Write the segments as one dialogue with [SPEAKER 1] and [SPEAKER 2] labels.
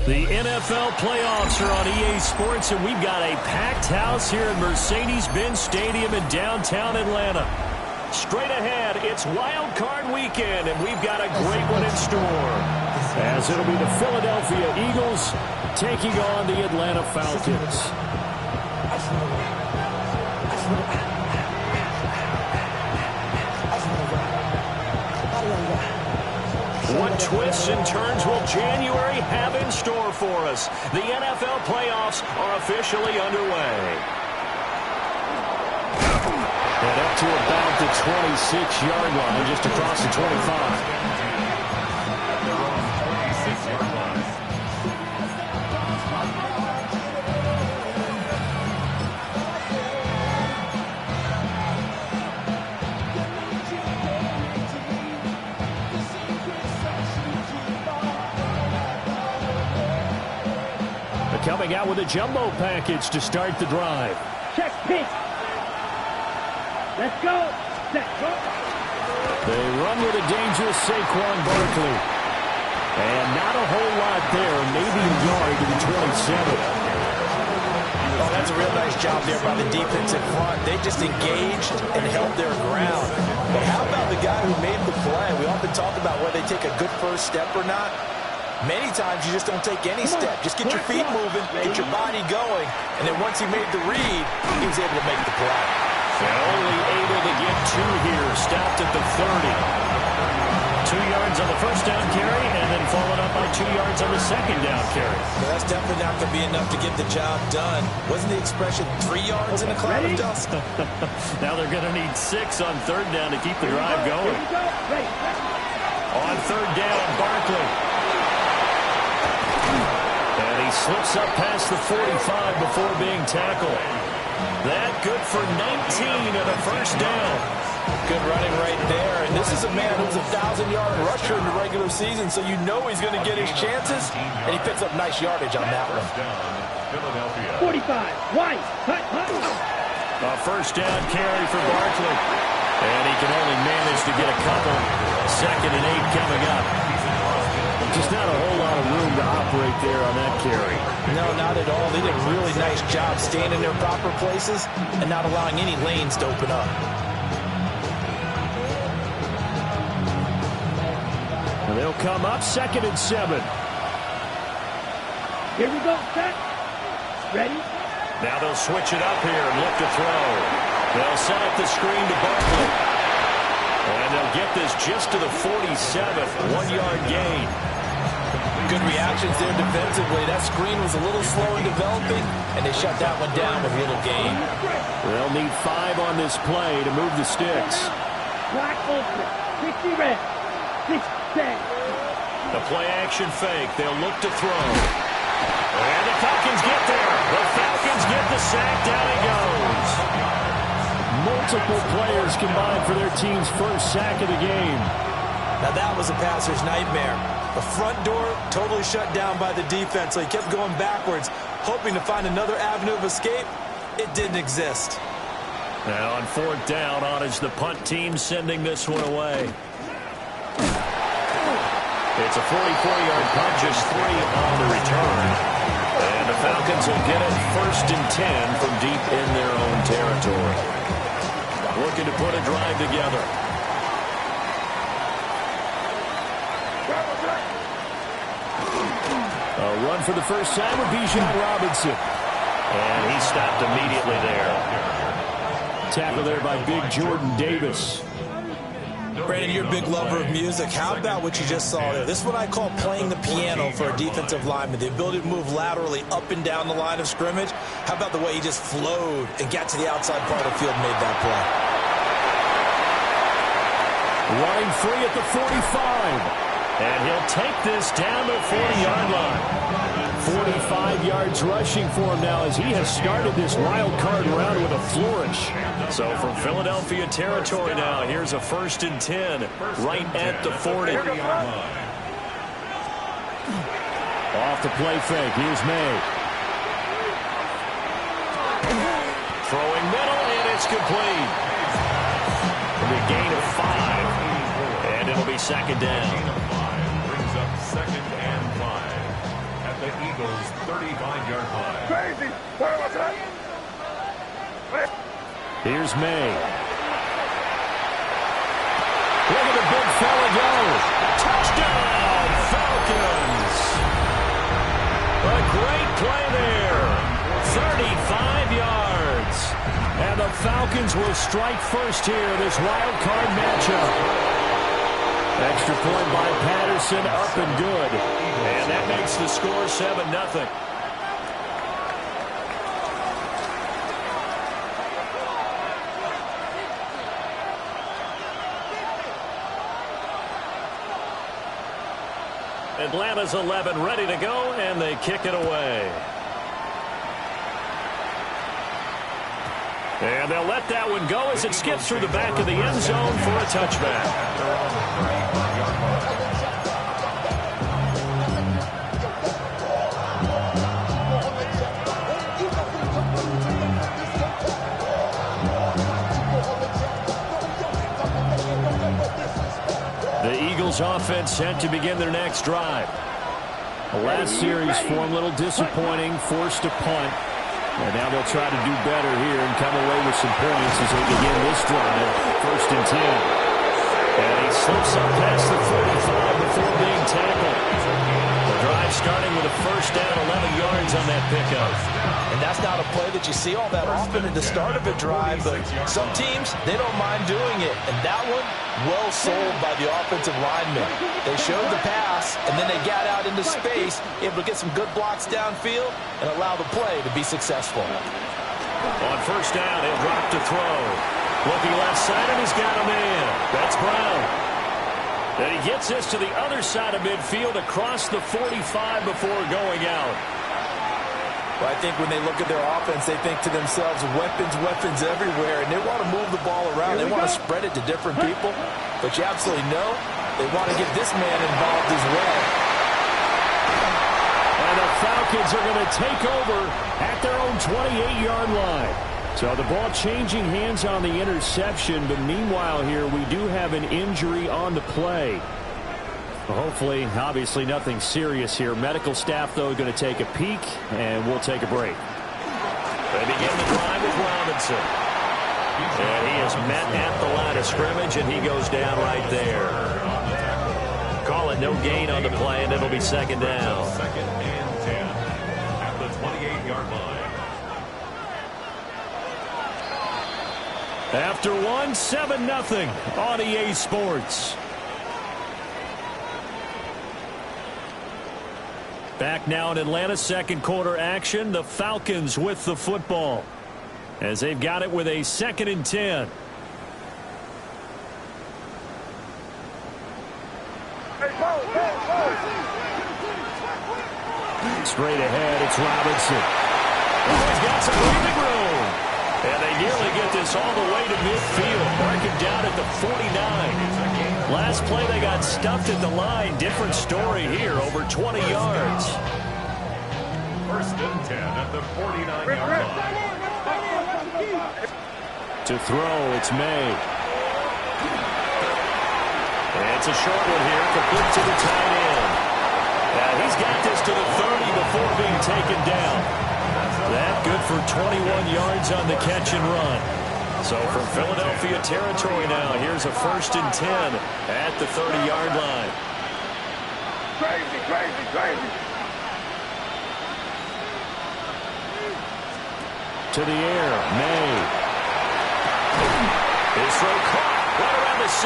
[SPEAKER 1] The NFL playoffs are on EA Sports, and we've got a packed house here at Mercedes-Benz Stadium in downtown Atlanta. Straight ahead, it's Wild Card Weekend, and we've got a great one in store. As it'll be the Philadelphia Eagles taking on the Atlanta Falcons. What twists and turns will January have in store for us? The NFL playoffs are officially underway. And up to about the 26-yard line, just across the 25. Coming out with a jumbo package to start the drive.
[SPEAKER 2] Check pitch. Let's go. Set, go.
[SPEAKER 1] They run with a dangerous Saquon Barkley. And not a whole lot there. Maybe a yard to the 27.
[SPEAKER 3] Oh, that's a real nice job there by the defense in front. They just engaged and held their ground. But how about the guy who made the play? We often talk about whether they take a good first step or not. Many times you just don't take any step. Just get your feet moving, get your body going, and then once he made the read, he was able to make the play.
[SPEAKER 1] They're only able to get two here. Stopped at the 30. 2 yards on the first down carry, and then followed up by 2 yards on the second down carry.
[SPEAKER 3] Well, that's definitely not going to be enough to get the job done. Wasn't the expression 3 yards in a cloud of dust?
[SPEAKER 1] Now they're going to need 6 on third down to keep the drive going. On third down, Barkley. And he slips up past the 45 before being tackled. That good for 19 and a first down.
[SPEAKER 3] Good running right there. And this is a man who's a 1,000-yard rusher in the regular season, so you know he's going to get his chances. And he picks up nice yardage on that one.
[SPEAKER 2] 45, wide, cut.
[SPEAKER 1] A first down carry for Barkley. And he can only manage to get a couple. 2nd and 8 coming up. Just not a whole lot of room to operate there on that carry.
[SPEAKER 3] No, not at all. They did a really nice job staying in their proper places and not allowing any lanes to open up.
[SPEAKER 1] And they'll come up 2nd and 7.
[SPEAKER 2] Here we go, set. Ready?
[SPEAKER 1] Now they'll switch it up here and look to throw. They'll set up the screen to Barkley. And they'll get this just to the 47. 1-yard gain.
[SPEAKER 3] Good reactions there defensively. That screen was a little slow in developing, and they shut that one down with little gain.
[SPEAKER 1] They'll need 5 on this play to move the sticks.
[SPEAKER 2] Black open. 60 red. 6, 10.
[SPEAKER 1] The play action fake. They'll look to throw. And the Falcons get there. The Falcons get the sack. Down he goes. Multiple players combined for their team's first sack of the game.
[SPEAKER 3] Now that was a passer's nightmare. The front door totally shut down by the defense, so he kept going backwards, hoping to find another avenue of escape. It didn't exist.
[SPEAKER 1] Now on 4th down, on is the punt team sending this one away. It's a 44-yard punt, just 3 on the return. And the Falcons will get it 1st and 10 from deep in their own territory. Looking to put a drive together. A run for the first time with Bijan Robinson. And he stopped immediately there. Tackle there by big Jordan Davis.
[SPEAKER 3] Brandon, you're a big lover of music. How about what you just saw there? This is what I call playing the piano for a defensive lineman. The ability to move laterally up and down the line of scrimmage. How about the way he just flowed and got to the outside part of the field and made that play?
[SPEAKER 1] Running free at the 45. And he'll take this down the 40-yard line. 45 yards rushing for him now as he has started this wild card round with a flourish. So from Philadelphia territory now, here's a 1st and 10 right at the 40. Off the play fake. Here's May. Throwing middle, and it's complete. It'll be a gain of 5. And it'll be 2nd down.
[SPEAKER 4] Brings up 2nd and 5 at at the Eagles' 35-yard line.
[SPEAKER 2] Crazy.
[SPEAKER 1] Here's May. Look at the big fella go. Touchdown, Falcons. A great play there. 35 yards. And the Falcons will strike first here in this wild card matchup. Extra point by Patterson, up and good. And that makes the score 7-0. Atlanta's 11 ready to go, and they kick it away. And they'll let that one go as it skips through the back of the end zone for a touchback. The Eagles offense set to begin their next drive. The last series for them a little disappointing, forced a punt. And now they'll try to do better here and come away with some points as they begin this drive. 1st and 10. And he slips up past the 45 before being tackled. The drive starting with a first down, 11 yards on that pickup.
[SPEAKER 3] And that's not a play that you see all that often at the start of a drive, but some teams, they don't mind doing it. And that one, well sold by the offensive lineman. They showed the pass, and then they got out into space, able to get some good blocks downfield and allow the play to be successful.
[SPEAKER 1] On first down, he'll drop to throw. Looking left side, and he's got a man. That's Brown. And he gets this to the other side of midfield across the 45 before going out.
[SPEAKER 3] Well, I think when they look at their offense, they think to themselves, weapons everywhere, and they want to move the ball around. They want to spread it to different people, but you absolutely know they want to get this man involved as well.
[SPEAKER 1] And the Falcons are going to take over at their own 28-yard line. So the ball changing hands on the interception, but meanwhile here we do have an injury on the play. Hopefully, obviously nothing serious here. Medical staff, though, going to take a peek, and we'll take a break. They begin the drive with Robinson. And he is met at the line of scrimmage, and he goes down right there. Call it no gain on the play, and it'll be 2nd down.
[SPEAKER 4] 2nd and 10 at the 28-yard line.
[SPEAKER 1] After one, 7-0 on EA Sports. Back now in Atlanta, 2nd quarter action. The Falcons with the football as they've got it with a 2nd and 10. Straight ahead, it's Robinson. Oh, he's got some breathing room. And they nearly get this all the way to midfield. Mark him down at the 49. Last play, they got stuffed at the line. Different story here, over 20 yards.
[SPEAKER 4] 1st and 10 at the 49-yard line.
[SPEAKER 1] To throw, it's May. And it's a short one here, complete to the tight end. And he's got this to the 30 before being taken down. That good for 21 yards on the catch and run. So from Philadelphia territory now, here's a 1st and 10 at the 30-yard line.
[SPEAKER 2] Crazy.
[SPEAKER 1] To the air, May. His throw caught right around the 6.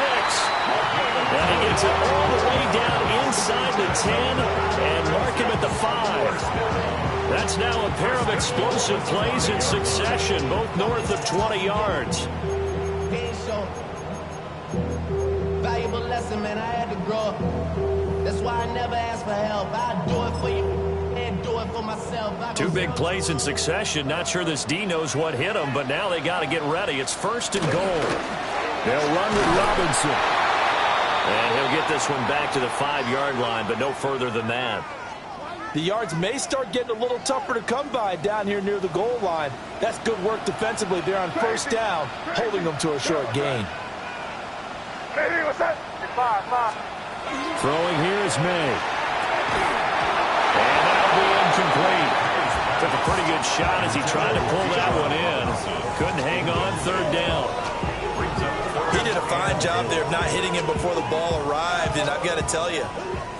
[SPEAKER 1] And he gets it all the way down inside the 10 and mark him at the 5. That's now a pair of explosive plays in succession, both north of 20 yards.
[SPEAKER 5] Valuable lesson, man. I had to grow up. That's why I never ask for help. I do it for you and do it for myself.
[SPEAKER 1] 2 big plays in succession. Not sure this D knows what hit him, but now they got to get ready. It's 1st and goal. They'll run with Robinson. And he'll get this one back to the 5-yard line, but no further than that.
[SPEAKER 3] The yards may start getting a little tougher to come by down here near the goal line. That's good work defensively there on 1st down, holding them to a short gain.
[SPEAKER 2] Hey, what's that? 5.
[SPEAKER 1] Throwing here is May. And that'll be incomplete. Took a pretty good shot as he tried to pull that one in. Couldn't hang on. Third down.
[SPEAKER 3] He did a fine job there of not hitting him before the ball arrived, and I've got to tell you,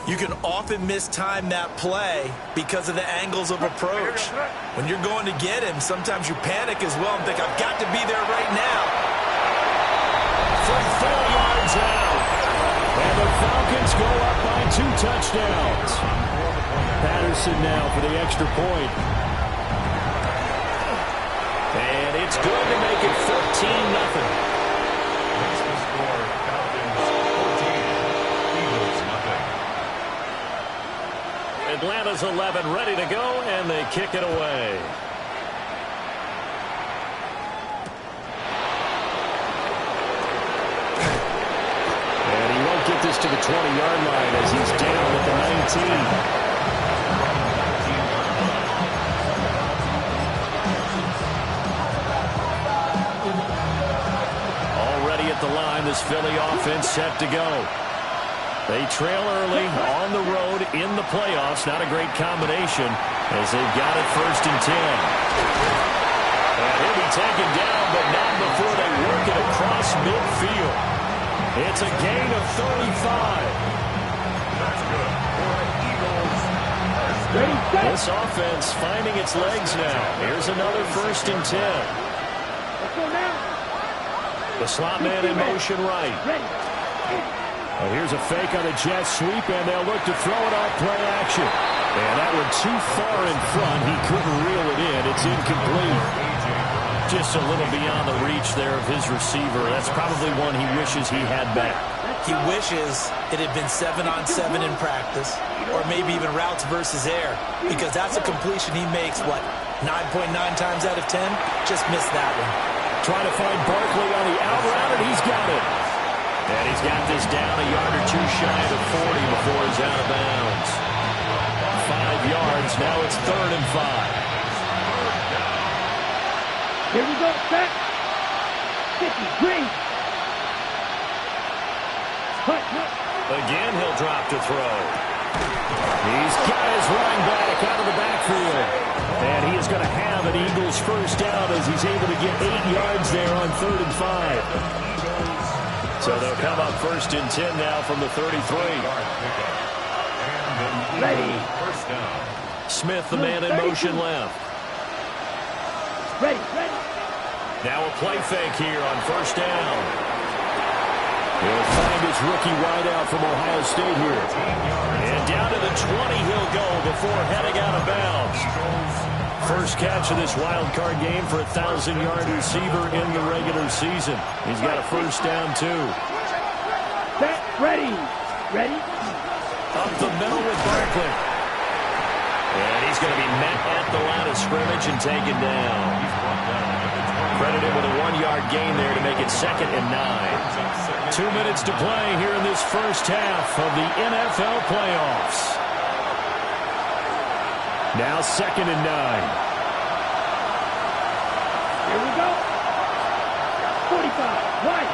[SPEAKER 3] you can often mistime that play because of the angles of approach. When you're going to get him, sometimes you panic as well and think, I've got to be there right now.
[SPEAKER 1] From 4 yards out. And the Falcons go up by 2 touchdowns. Patterson now for the extra point. And it's good to make it 14-0. Atlanta's 11 ready to go, and they kick it away. And he won't get this to the 20-yard line as he's down at the 19. Already at the line, this Philly offense set to go. They trail early on the road in the playoffs. Not a great combination as they've got it 1st and 10. And he'll be taken down, but not before they work it across midfield. It's a gain of 35.
[SPEAKER 4] That's good for the Eagles. Ready,
[SPEAKER 1] set. This offense finding its legs now. Here's another 1st and 10.
[SPEAKER 2] Let's go now.
[SPEAKER 1] The slot man in motion right.
[SPEAKER 2] Ready.
[SPEAKER 1] Well, here's a fake on a jet sweep, and they'll look to throw it off play action. And that one too far in front. He couldn't reel it in. It's incomplete. Just a little beyond the reach there of his receiver. That's probably one he wishes he had back.
[SPEAKER 3] He wishes it had been 7-on-7 in practice, or maybe even routes versus air, because that's a completion he makes, 9.9 times out of 10? Just missed that one.
[SPEAKER 1] Trying to find Barkley on the out route, and he's got it. And he's got this down a yard or two shy of the 40 before he's out of bounds. 5 yards. Now it's 3rd and 5.
[SPEAKER 2] Here we go, set. 53.
[SPEAKER 1] Again, he'll drop to throw. He's got his running back out of the backfield. And he is going to have an Eagles first down as he's able to get 8 yards there on 3rd and 5. So they'll come up 1st and 10 now from the 33.
[SPEAKER 2] Ready.
[SPEAKER 4] First down.
[SPEAKER 1] Smith, the man in motion left.
[SPEAKER 2] Ready.
[SPEAKER 1] Now a play fake here on 1st down. He'll find his rookie wideout from Ohio State here. And down to the 20 he'll go before heading out of bounds. First catch of this wild card game for a 1,000-yard receiver in the regular season. He's got a first down, too.
[SPEAKER 2] Set, ready.
[SPEAKER 1] Up the middle with Barkley. And he's going to be met at the line of scrimmage and taken down. Credited with a 1-yard gain there to make it 2nd and 9. 2 minutes to play here in this first half of the NFL playoffs. Now 2nd and 9.
[SPEAKER 2] Here we go. 45. Right.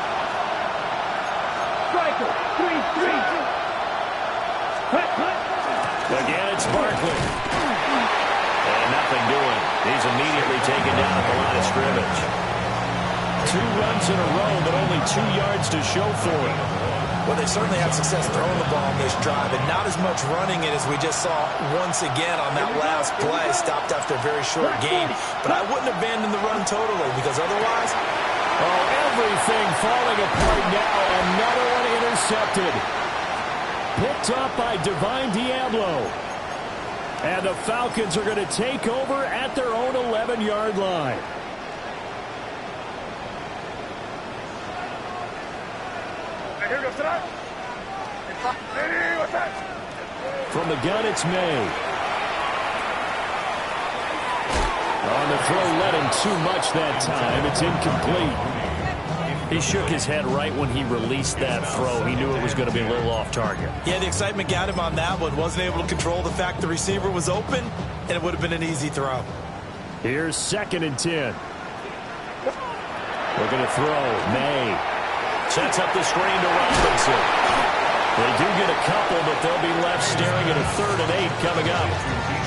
[SPEAKER 2] Striker. 3-3. Cut.
[SPEAKER 1] Again, it's Barkley. And nothing doing. He's immediately taken down at the line of scrimmage. 2 runs in a row, but only 2 yards to show for it.
[SPEAKER 3] Well, they certainly had success throwing the ball on this drive, and not as much running it as we just saw once again on that last play. Stopped after a very short gain. But I wouldn't abandon the run totally, because otherwise...
[SPEAKER 1] Oh, everything falling apart now. Another one intercepted. Picked up by Divine Diablo. And the Falcons are going to take over at their own 11-yard line. From the gun, it's May. On the throw, led him too much that time. It's incomplete. He shook his head right when he released that throw. He knew it was going to be a little off target.
[SPEAKER 3] Yeah, the excitement got him on that one. Wasn't able to control the fact the receiver was open, and it would have been an easy throw.
[SPEAKER 1] Here's 2nd and 10. We're going to throw. May sets up the screen to Robinson. They do get a couple, but they'll be left staring at a 3rd and 8 coming up.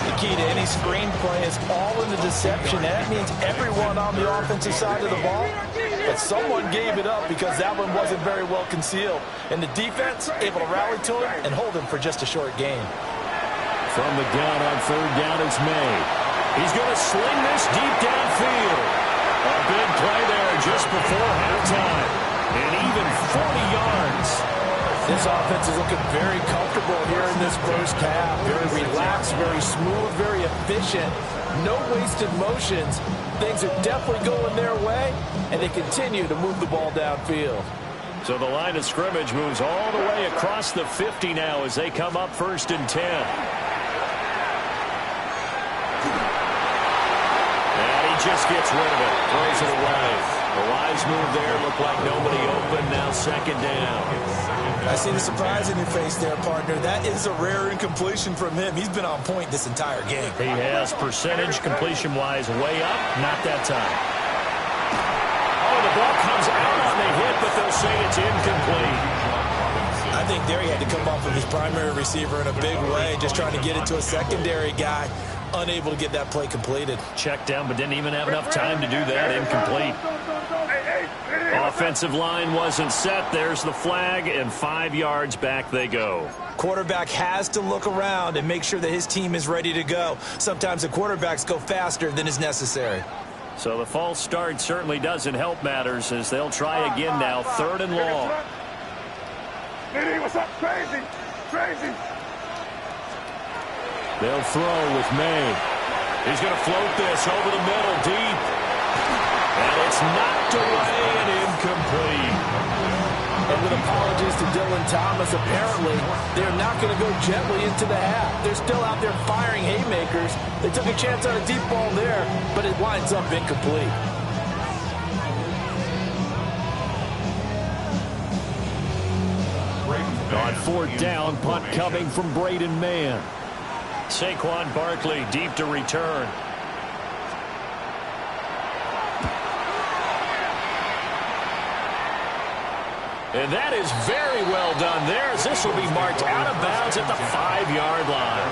[SPEAKER 3] The key to any screenplay is all in the deception. That means everyone on the offensive side of the ball, but someone gave it up because that one wasn't very well concealed. And the defense able to rally to him and hold him for just a short gain.
[SPEAKER 1] From the gun on 3rd down is May. He's going to sling this deep downfield. A big play there just before halftime. And even 40 yards.
[SPEAKER 3] This offense is looking very comfortable here in this first half. Very relaxed, very smooth, very efficient. No wasted motions. Things are definitely going their way, and they continue to move the ball downfield.
[SPEAKER 1] So the line of scrimmage moves all the way across the 50 now as they come up 1st and 10. And he just gets rid of it, throws it away. A wise move there, looked like nobody open, now 2nd down.
[SPEAKER 3] I see the surprise in your face there, partner. That is a rare incompletion from him. He's been on point this entire game.
[SPEAKER 1] He has percentage completion-wise way up, not that time. Oh, the ball comes out on the hit, but they'll say it's incomplete.
[SPEAKER 3] I think there he had to come off of his primary receiver in a big way, just trying to get it to a secondary guy. Unable to get that play completed.
[SPEAKER 1] Checked down, but didn't even have enough time to do that. Incomplete. Offensive line wasn't set. There's the flag, and 5 yards back they go.
[SPEAKER 3] Quarterback has to look around and make sure that his team is ready to go. Sometimes the quarterbacks go faster than is necessary.
[SPEAKER 1] So the false start certainly doesn't help matters as they'll try again now. 3rd and long.
[SPEAKER 4] What's up? Crazy. Crazy.
[SPEAKER 1] They'll throw with May. He's going to float this over the middle deep. And it's knocked away and incomplete.
[SPEAKER 3] And with apologies to Dylan Thomas, apparently they're not going to go gently into the half. They're still out there firing haymakers. They took a chance on a deep ball there, but it winds up incomplete.
[SPEAKER 1] On 4th down, punt coming from Braden Mann. Saquon Barkley deep to return. And that is very well done there, as this will be marked out of bounds at the 5-yard line.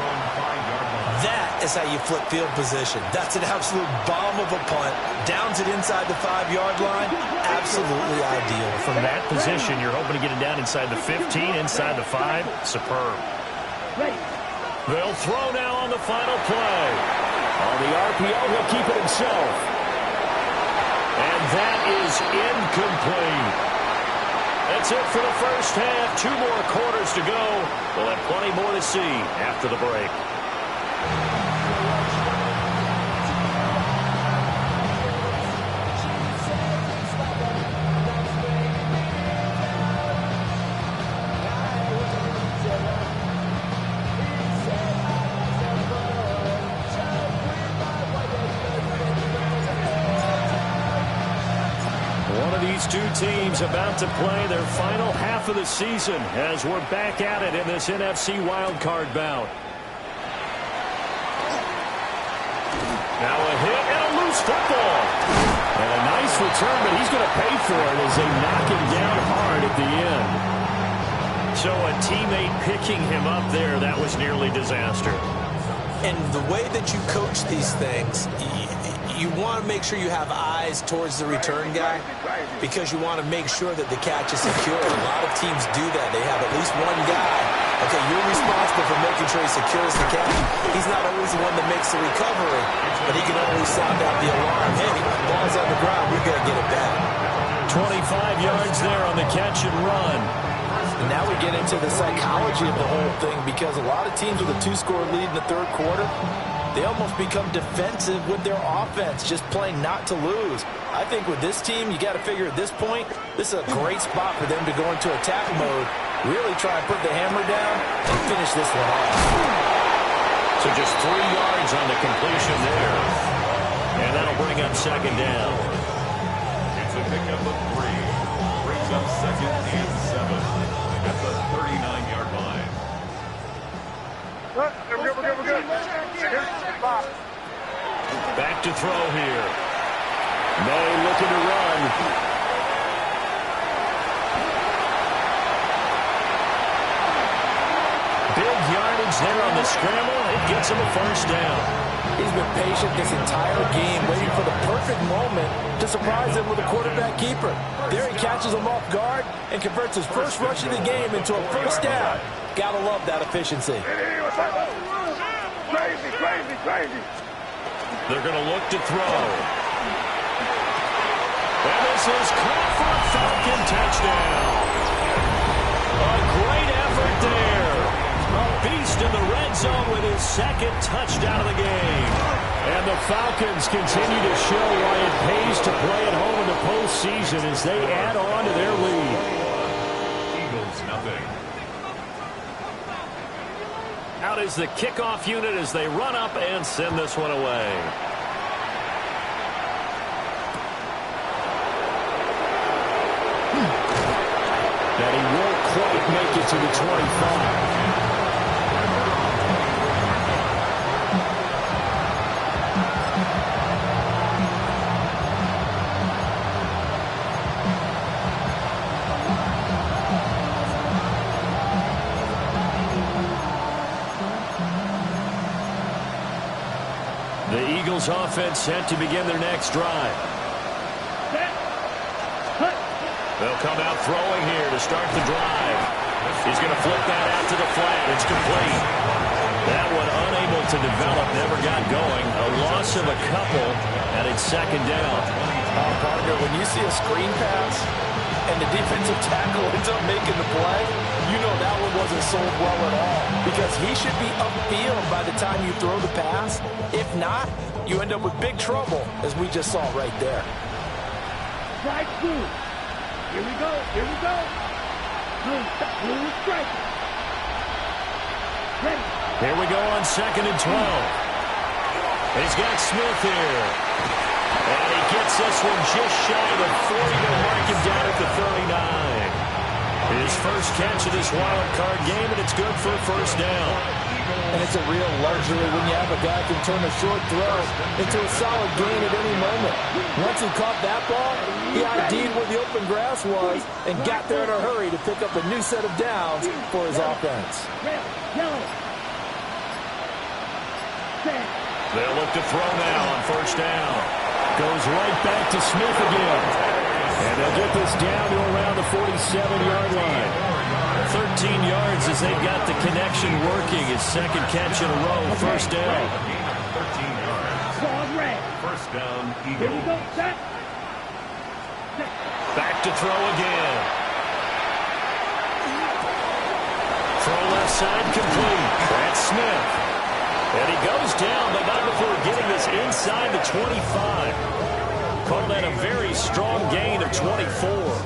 [SPEAKER 3] That is how you flip field position. That's an absolute bomb of a punt. Downs it inside the 5-yard line. Absolutely ideal.
[SPEAKER 1] From that position, you're hoping to get it down inside the 15, inside the 5. Superb. They'll throw now on the final play. On the RPO, he'll keep it himself. And that is incomplete. That's it for the first half. 2 more quarters to go. We'll have plenty more to see after the break. Two teams about to play their final half of the season as we're back at it in this NFC wildcard bout. Now a hit and a loose football. And a nice return, but he's going to pay for it as they knock him down hard at the end. So a teammate picking him up there, that was nearly disaster.
[SPEAKER 3] And the way that you coach these things, you want to make sure you have eyes towards the return guy because you want to make sure that the catch is secure. A lot of teams do that. They have at least one guy. Okay, you're responsible for making sure he secures the catch. He's not always the one that makes the recovery, but he can always sound out the alarm. Hey, ball's on the ground. We've got to get it back.
[SPEAKER 1] 25 yards there on the catch and run.
[SPEAKER 3] And now we get into the psychology of the whole thing because a lot of teams with a 2-score lead in the 3rd quarter, they almost become defensive with their offense, just playing not to lose. I think with this team, you got to figure at this point, this is a great spot for them to go into attack mode, really try and put the hammer down and finish this one off.
[SPEAKER 1] So just 3 yards on the completion there. And that'll bring up 2nd down.
[SPEAKER 4] It's a pickup of 3. Brings up 2nd and 7 at the 39-yard line.
[SPEAKER 2] We're good.
[SPEAKER 1] Back to throw here. May looking to run. gets him a first down.
[SPEAKER 3] He's been patient this entire game, waiting for the perfect moment to surprise him with a quarterback keeper. There he catches him off guard and converts his first rush of the game into a first down. Gotta love that efficiency.
[SPEAKER 2] Crazy.
[SPEAKER 1] They're going to look to throw. And this is caught for a Falcon touchdown. A great effort there. A beast in the red zone with his second touchdown of the game. And the Falcons continue to show why it pays to play at home in the postseason as they add on to their lead.
[SPEAKER 4] Eagles, nothing.
[SPEAKER 1] Out is the kickoff unit as they run up and send this one away. And he won't quite make it to the 25. The Eagles offense set to begin their next drive. They'll come out throwing here to start the drive. He's going to flip that out to the flat. It's complete. That one unable to develop, never got going. A loss of a couple, and it's second down.
[SPEAKER 3] Partner, when you see a screen pass and the defensive tackle ends up making the play, you know that one wasn't sold well at all because he should be upfield by the time you throw the pass. If not, you end up with big trouble, as we just saw right there.
[SPEAKER 2] Strike two. Here we go. Blue strike. Ready.
[SPEAKER 1] Here we go on 2nd and 12. He's got Smith here. And he gets this one just shy of the 40 to mark him down at the 39. His first catch of this wild card game, and it's good for a first down.
[SPEAKER 3] And it's a real luxury when you have a guy who can turn a short throw into a solid gain at any moment. Once he caught that ball, he ID'd where the open grass was and got there in a hurry to pick up a new set of downs for his offense.
[SPEAKER 2] Red, yellow. Set.
[SPEAKER 1] They'll look to throw now on first down. Goes right back to Smith again. And they'll get this down to around the 47-yard line. 13 yards as they've got the connection working. His second catch in a row, first down.
[SPEAKER 4] 13 yards.
[SPEAKER 2] Ball red.
[SPEAKER 4] First down,
[SPEAKER 2] Here we go.
[SPEAKER 4] Eagles.
[SPEAKER 2] Set.
[SPEAKER 1] Back to throw again. Throw left side complete. That's Smith. And he goes down, but not before getting this inside the 25. Call that a very strong gain of 24.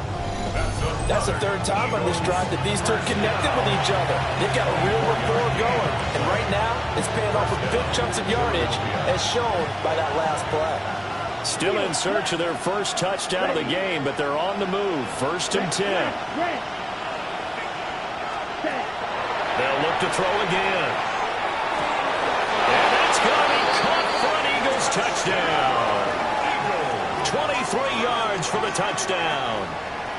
[SPEAKER 3] That's the third time on this drive that these two have connected with each other. They've got a real rapport going. And right now, it's paying off with big chunks of yardage, as shown by that last play.
[SPEAKER 1] Still in search of their first touchdown of the game, but they're on the move. 1st and 10.
[SPEAKER 2] Red. Set.
[SPEAKER 1] They'll look to throw again. And that's going to be caught for an Eagles touchdown. 23 yards for the touchdown.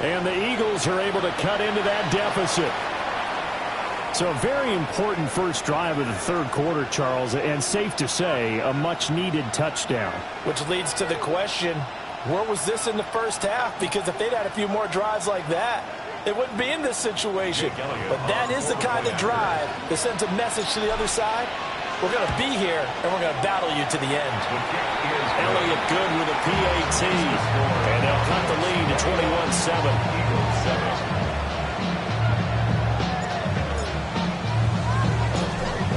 [SPEAKER 1] And the Eagles are able to cut into that deficit. So a very important first drive of the third quarter, Charles, and safe to say, a much-needed touchdown.
[SPEAKER 3] Which leads to the question, where was this in the first half? Because if they'd had a few more drives like that, it wouldn't be in this situation. But that is the kind of drive that sends a message to the other side. We're going to be here, and we're going to battle you to the end.
[SPEAKER 1] Elliott good with a PAT. And they'll cut the lead to 21-7.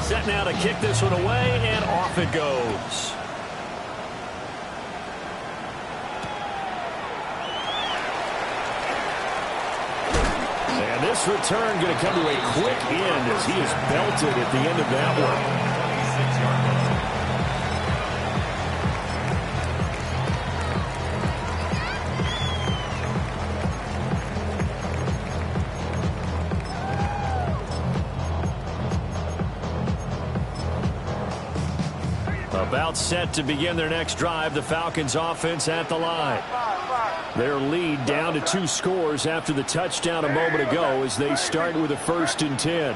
[SPEAKER 1] Set now to kick this one away, and off it goes. And this return going to come to a quick end as he is belted at the end of that one. About set to begin their next drive, the Falcons offense at the line. Their lead down to 2 scores after the touchdown a moment ago as they start with a 1st and 10.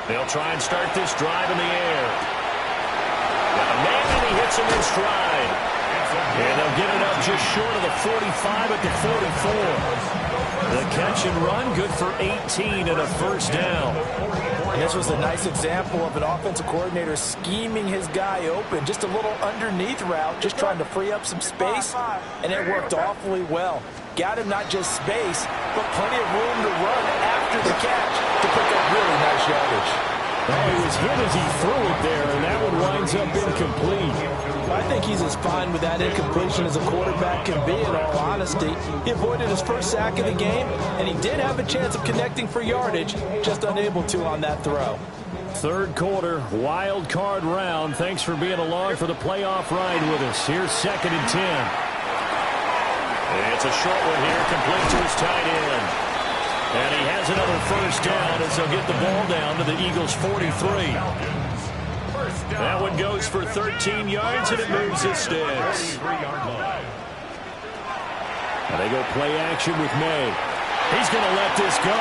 [SPEAKER 1] They'll try and start this drive in the air. Got a man, and he hits him in stride. And they'll get it up just short of the 45 at the 44. The catch and run, good for 18 and a first down.
[SPEAKER 3] And this was a nice example of an offensive coordinator scheming his guy open. Just a little underneath route, just trying to free up some space, and it worked awfully well. Got him not just space, but plenty of room to run after the catch to pick up really nice yardage.
[SPEAKER 1] Oh, he was hit as he threw it there, and that one winds up incomplete.
[SPEAKER 3] I think he's as fine with that incompletion as a quarterback can be, in all honesty. He avoided his first sack of the game, and he did have a chance of connecting for yardage, just unable to on that throw.
[SPEAKER 1] Third quarter, wild card round. Thanks for being along for the playoff ride with us. Here's 2nd and 10. It's a short one here, complete to his tight end. And he has another first down as they'll get the ball down to the Eagles' 43. That one goes for 13 yards, and it moves his sticks. And they go play action with May. He's going to let this go.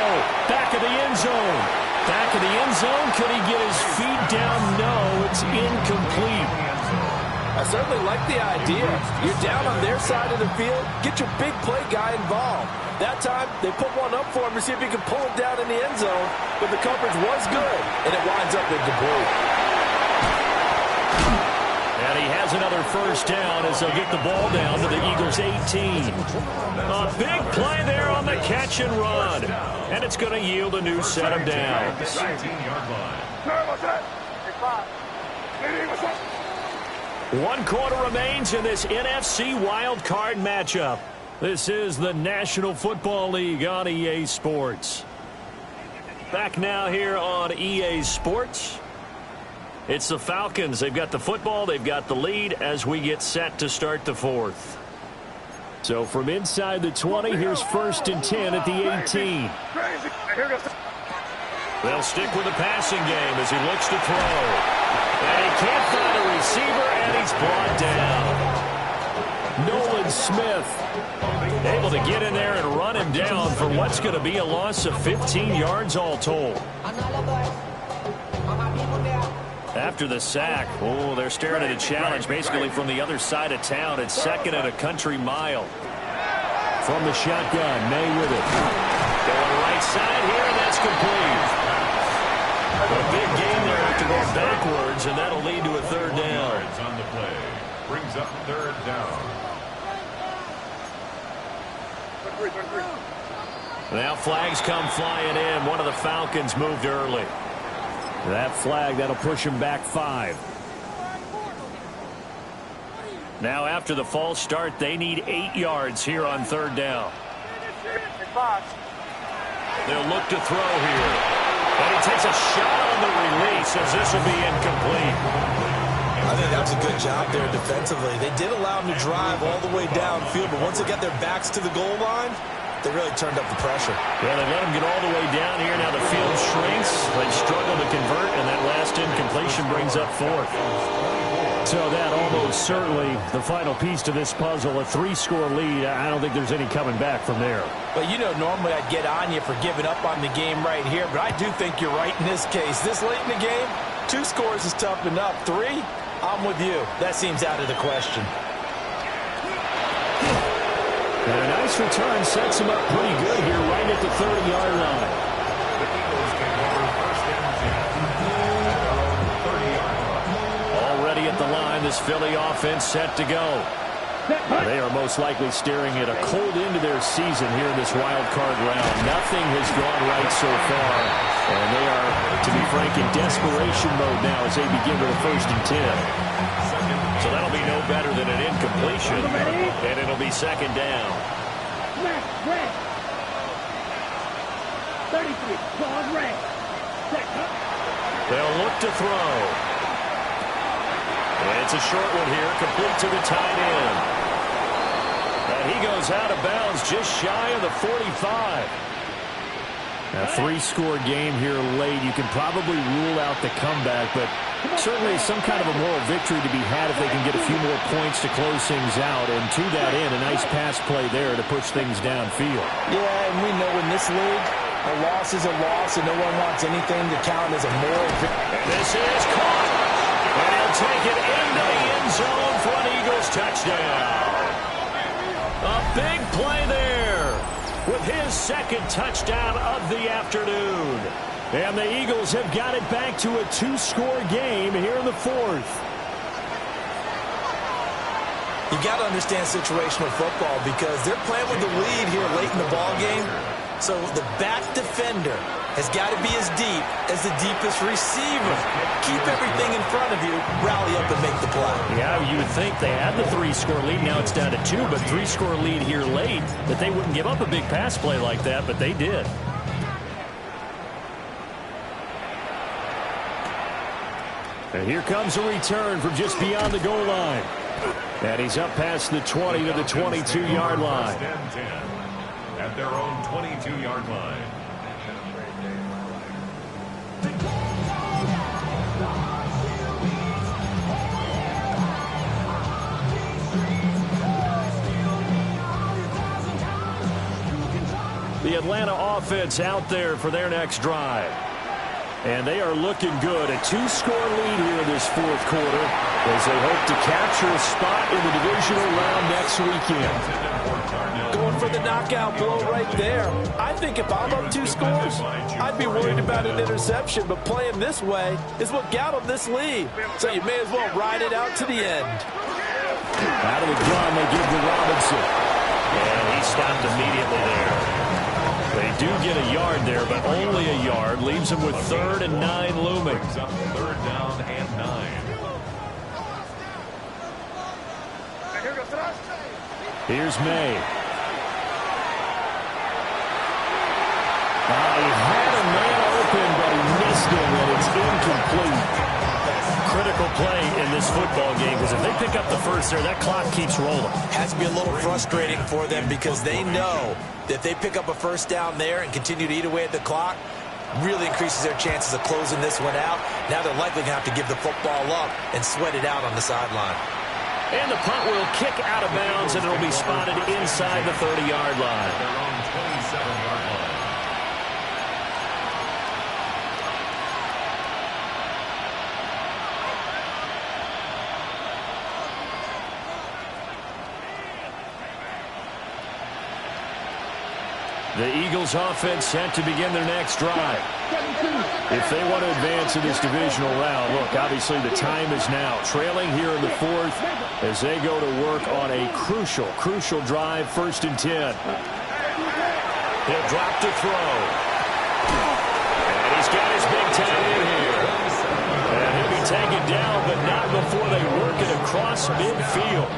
[SPEAKER 1] Back of the end zone. Back of the end zone. Could he get his feet down? No, it's incomplete.
[SPEAKER 3] I certainly like the idea. You're down on their side of the field. Get your big play guy involved. That time, they put one up for him to see if he can pull it down in the end zone. But the coverage was good, and it winds up incomplete.
[SPEAKER 1] And he has another first down as they'll get the ball down to the Eagles' 18. A big play there on the catch and run. And it's going to yield a new set of downs. 1 quarter remains in this NFC wild card matchup. This is the National Football League on EA Sports. Back now here on EA Sports. It's the Falcons. They've got the football. They've got the lead as we get set to start the fourth. So from inside the 20, here's 1st and 10 at the 18. They'll stick with the passing game as he looks to throw. And he can't find a receiver, and he's brought down. Nolan Smith able to get in there and run him down for what's going to be a loss of 15 yards all told. After the sack, oh, they're staring at a challenge basically from the other side of town. It's 2nd and a country mile. From the shotgun, May with it. Going right side here, and that's complete. A big gain there after going backwards, and that'll lead to a 3rd down.
[SPEAKER 4] On the play. Brings up 3rd down.
[SPEAKER 1] Now flags come flying in. One of the Falcons moved early. That flag, that'll push him back 5. Now after the false start, they need 8 yards here on 3rd down. They'll look to throw here. And he takes a shot on the release as this will be incomplete.
[SPEAKER 3] I think that was a good job there defensively. They did allow him to drive all the way downfield, but once they got their backs to the goal line, they really turned up the pressure.
[SPEAKER 1] Yeah, they let him get all the way down here. Now the field shrinks. They struggle to convert, and that last incompletion brings up 4th. So that almost certainly the final piece to this puzzle, a 3-score lead. I don't think there's any coming back from there.
[SPEAKER 3] But, you know, normally I'd get on you for giving up on the game right here, but I do think you're right in this case. This late in the game, 2 scores is tough enough. 3, I'm with you. That seems out of the question.
[SPEAKER 1] And a nice return sets him up pretty good here right at the 30-yard line.
[SPEAKER 4] The Eagles can cover 1st and 10. 30-yard line.
[SPEAKER 1] Already at the line, this Philly offense set to go. They are most likely staring at a cold end to their season here in this wild card round. Nothing has gone right so far. And they are, to be frank, in desperation mode now as they begin with a 1st and 10. So that'll be no better than an incompletion. And it'll be 2nd down.
[SPEAKER 2] 33, pause, red.
[SPEAKER 1] They'll look to throw. And it's a short one here, complete to the tight end. And he goes out of bounds just shy of the 45. A 3-score game here late. You can probably rule out the comeback, but certainly some kind of a moral victory to be had if they can get a few more points to close things out. And to that end, a nice pass play there to push things downfield.
[SPEAKER 3] Yeah, and we know in this league, A loss is a loss, and no one wants anything to count as a moral victory.
[SPEAKER 1] And this is caught. And he'll take it into the end zone for an Eagles touchdown. A big play there with his second touchdown of the afternoon. And the Eagles have got it back to a 2-score game here in the fourth.
[SPEAKER 3] You got to understand situational football because they're playing with the lead here late in the ball game. So the back defender has got to be as deep as the deepest receiver. Keep everything in front of you, rally up and make the play.
[SPEAKER 1] Yeah, you would think they had the 3-score lead. Now it's down to 2, but 3-score lead here late, that they wouldn't give up a big pass play like that, but they did. And here comes a return from just beyond the goal line. And he's up past the 20 to the 22-yard line.
[SPEAKER 4] At their own 22-yard line.
[SPEAKER 1] The Atlanta offense out there for their next drive. And they are looking good. A 2-score lead here in this fourth quarter as they hope to capture a spot in the divisional round next weekend.
[SPEAKER 3] Going for the knockout blow right there. I think if I'm up 2 scores, I'd be worried about an interception, but playing this way is what got them this lead. So you may as well ride it out to the end.
[SPEAKER 1] Out of the gun, they give to Robinson. And he stopped immediately there. They do get a yard there, but only a yard. Leaves them with 3rd and 9 looming.
[SPEAKER 4] Brings up 3rd down and 9.
[SPEAKER 1] Here's May. He had a man open, but he missed him, and it's incomplete. Critical play in this football game, because if they pick up the first there, that clock keeps rolling.
[SPEAKER 3] Has to be a little frustrating for them because they know that if they pick up a first down there and continue to eat away at the clock, really increases their chances of closing this one out. Now they're likely going to have to give the football up and sweat it out on the sideline.
[SPEAKER 1] And the punt will kick out of bounds, and it'll be spotted inside the 30-yard line.
[SPEAKER 4] Their own 27-yard line.
[SPEAKER 1] The Eagles offense set to begin their next drive. If they want to advance in this divisional round, look, obviously the time is now. Trailing here in the fourth as they go to work on a crucial drive, 1st and 10. He'll drop to throw. And he's got his big time in here. And he'll be taken down, but not before they work it across midfield.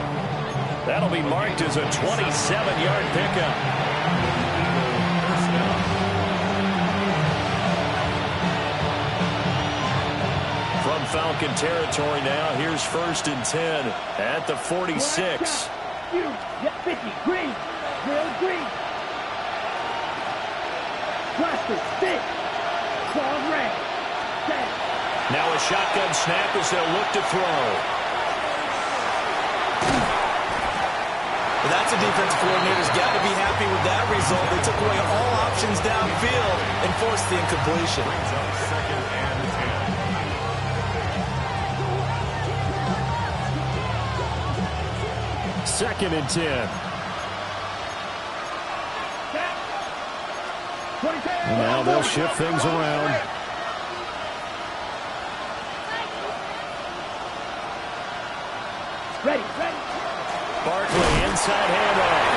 [SPEAKER 1] That'll be marked as a 27-yard pickup. From Falcon territory now, here's 1st and 10 at the 46.
[SPEAKER 2] Yeah, 50, green, real green. Cluster, stick, ball red, set.
[SPEAKER 1] Now a shotgun snap as they'll look to throw.
[SPEAKER 3] Well, that's a defensive coordinator's got to be happy with that result. They took away all options downfield and forced the incompletion.
[SPEAKER 4] Brings up 2nd and 10.
[SPEAKER 1] 2nd and 10. Now they'll shift things around.
[SPEAKER 2] Ready.
[SPEAKER 1] Barkley inside handoff.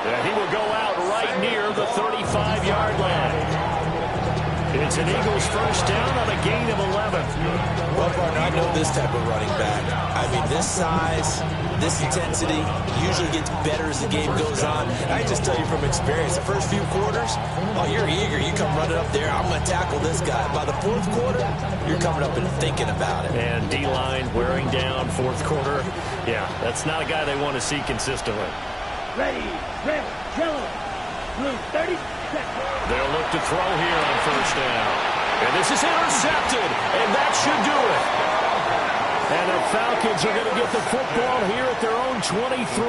[SPEAKER 1] And he will go out right near the 35-yard line. It's an Eagles 1st down on a gain of 11.
[SPEAKER 3] Well, partner, I know this type of running back. I mean, this size, this intensity usually gets better as the game goes on. I just tell you from experience, the first few quarters, oh, you're eager. You come running up there, I'm going to tackle this guy. By the 4th quarter, you're coming up and thinking about it.
[SPEAKER 1] And D-line wearing down 4th quarter. Yeah, that's not a guy they want to see consistently.
[SPEAKER 2] Ready, jello, blue, 30 seconds.
[SPEAKER 1] They'll look to throw here on 1st down. And this is intercepted, and that should do it. And they'll Falcons are going to get the football here at their own 23.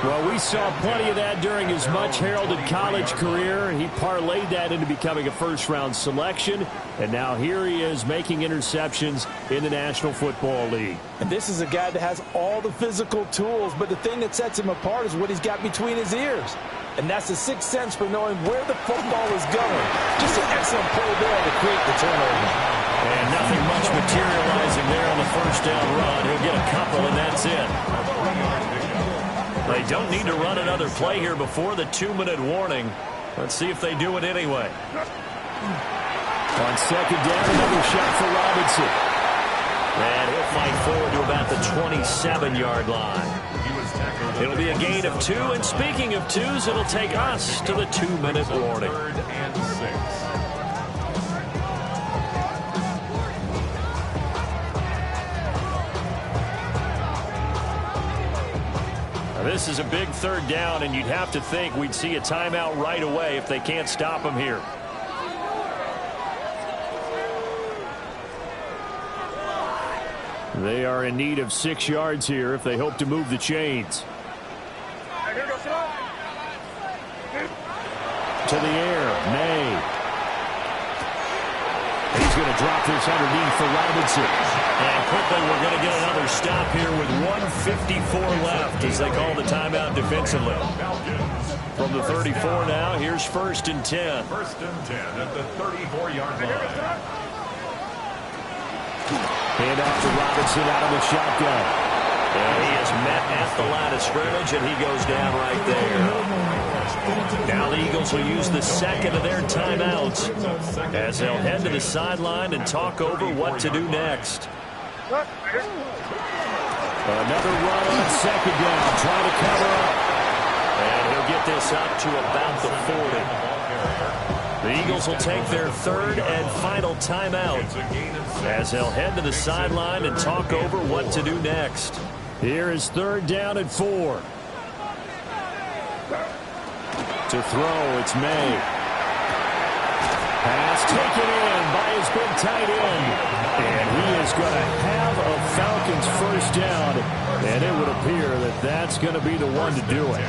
[SPEAKER 1] Well, we saw plenty of that during his much-heralded college career. He parlayed that into becoming a first-round selection, and now here he is making interceptions in the National Football League.
[SPEAKER 3] And this is a guy that has all the physical tools, but the thing that sets him apart is what he's got between his ears. And that's the sixth sense for knowing where the football is going. Just an excellent play there to create the turnover.
[SPEAKER 1] And nothing much materializing there on the first down run. He'll get a couple, and that's it. They don't need to run another play here before the 2-minute warning. Let's see if they do it anyway. On second down, another shot for Robinson. And he'll fight forward to about the 27-yard line. It'll be a gain of 2, and speaking of 2s, it'll take us to the 2-minute warning.
[SPEAKER 4] 3rd and 6.
[SPEAKER 1] This is a big 3rd down, and you'd have to think we'd see a timeout right away if they can't stop him here. They are in need of 6 yards here if they hope to move the chains. To the air, May. He's going to drop this underneath for Robinson. And quickly we're going to get another stop here with 1:54 left as they call the timeout defensively. From the 34 now, here's 1st and 10.
[SPEAKER 4] 1st and 10 at the 34-yard line.
[SPEAKER 1] Hand off to Robinson out of the shotgun. And he is met at the line of scrimmage, and he goes down right there. Now the Eagles will use the second of their timeouts as they'll head to the sideline and talk over what to do next. Another run on second down, trying to cover up. And he'll get this up to about the 40. The Eagles will take their 3rd and final timeout as they'll head to the sideline and talk over what to do next. Here is 3rd down and 4. To throw, it's May. Pass taken in by his big tight end. And he is going to have a Falcons first down. And it would appear that that's going to be the one to do it.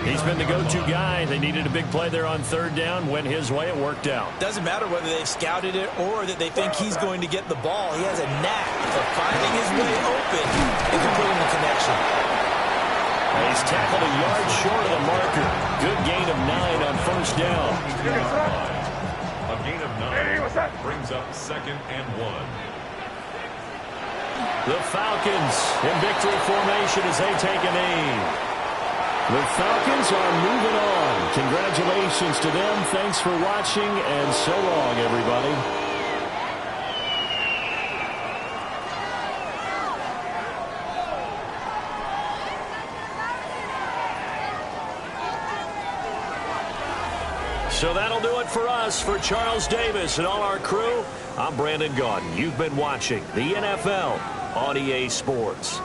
[SPEAKER 1] He's been the go-to guy. They needed a big play there on 3rd down. Went his way, it worked out.
[SPEAKER 3] Doesn't matter whether they've scouted it or that they think he's going to get the ball. He has a knack for finding his way open and completing the connection.
[SPEAKER 1] He's tackled a yard short of the marker. Good gain of 9 on 1st down.
[SPEAKER 4] A gain of 9 brings up 2nd and 1.
[SPEAKER 1] The Falcons in victory formation as they take a knee. The Falcons are moving on. Congratulations to them. Thanks for watching, and so long, everybody. So that'll do it for us. For Charles Davis and all our crew, I'm Brandon Gaudin. You've been watching the NFL on EA Sports.